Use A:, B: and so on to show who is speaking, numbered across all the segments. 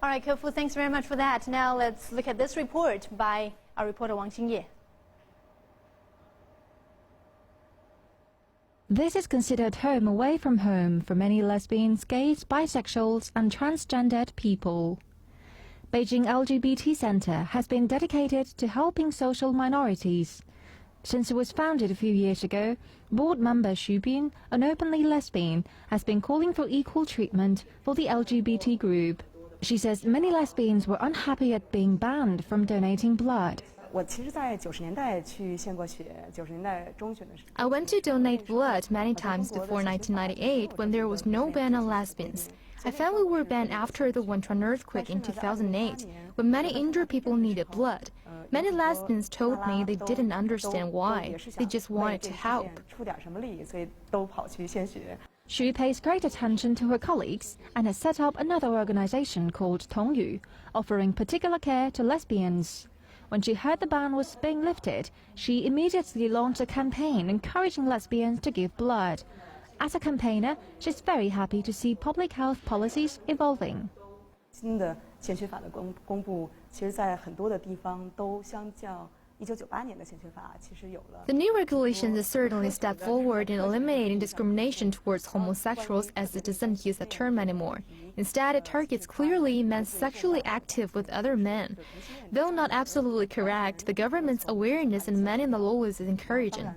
A: All right, Kefu, thanks very much for that. Now let's look at this report by our reporter Wang Xingye.
B: This is considered home away from home for many lesbians, gays, bisexuals and transgendered people. Beijing LGBT Center has been dedicated to helping social minorities. Since it was founded a few years ago, board member Xu Bin, an openly lesbian, has been calling for equal treatment for the LGBT group. She says many lesbians were unhappy at being banned from donating blood.
C: I
D: went to donate blood many times before 1998 when there was no ban on lesbians. I found we were banned after the Wenchuan earthquake in 2008, when many injured people needed blood. Many lesbians told me they didn't understand why, they just wanted to help.
B: Xu pays great attention to her colleagues and has set up another organization called Tongyu, offering particular care to lesbians. When she heard the ban was being lifted, she immediately launched a campaign encouraging lesbians to give blood. As a campaigner, she's very happy to see public health policies evolving.
C: The
D: new regulations is certainly a step forward in eliminating discrimination towards homosexuals, as it doesn't use that term anymore. Instead, it targets clearly men sexually active with other men. Though not absolutely correct, the government's awareness in men in the law is encouraging.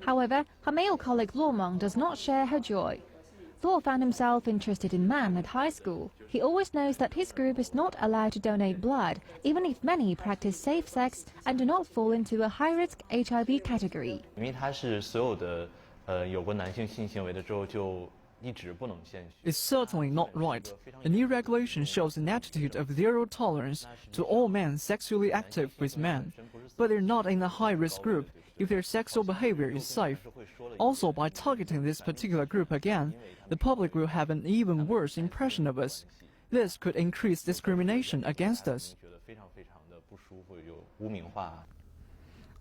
B: However, her male colleague Luo Meng does not share her joy. Luo found himself interested in men at high school. He always knows that his group is not allowed to donate blood, even if many practice safe sex and do not fall into a high-risk HIV category.
E: It's certainly not right. The new regulation shows an attitude of zero tolerance to all men sexually active with men, but they're not in a high-risk group if their sexual behavior is safe. Also, by targeting this particular group again, the public will have an even worse impression of us. This could increase discrimination against us.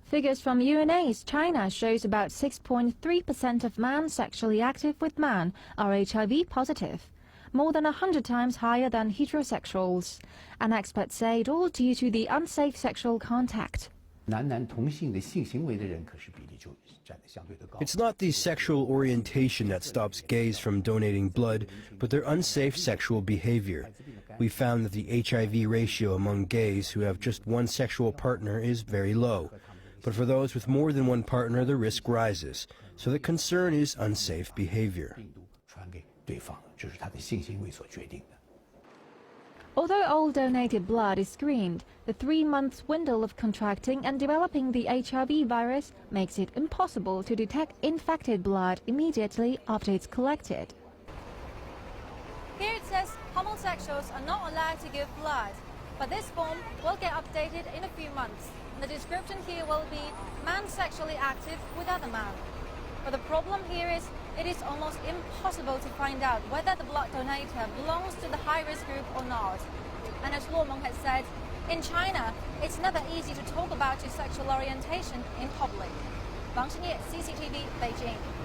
B: Figures from UNAIDS China shows about 6.3% of men sexually active with men are HIV positive, more than 100 times higher than heterosexuals. And experts say it all due to the unsafe sexual contact.
F: It's not the sexual orientation that stops gays from donating blood, but their unsafe sexual behavior. We found that the HIV ratio among gays who have just one sexual partner is very low. But for those with more than one partner, the risk rises. So the concern is unsafe behavior.
B: Although all donated blood is screened, the 3-month window of contracting and developing the HIV virus makes it impossible to detect infected blood immediately after it's collected.
A: Here it says homosexuals are not allowed to give blood, but this form will get updated in a few months. The description here will be man sexually active with other man. But the problem here is it is almost impossible to find out whether the blood donator belongs to the high-risk group or not. And as Luo Meng has said, in China, it's never easy to talk about your sexual orientation in public. Wang Xingye, CCTV, Beijing.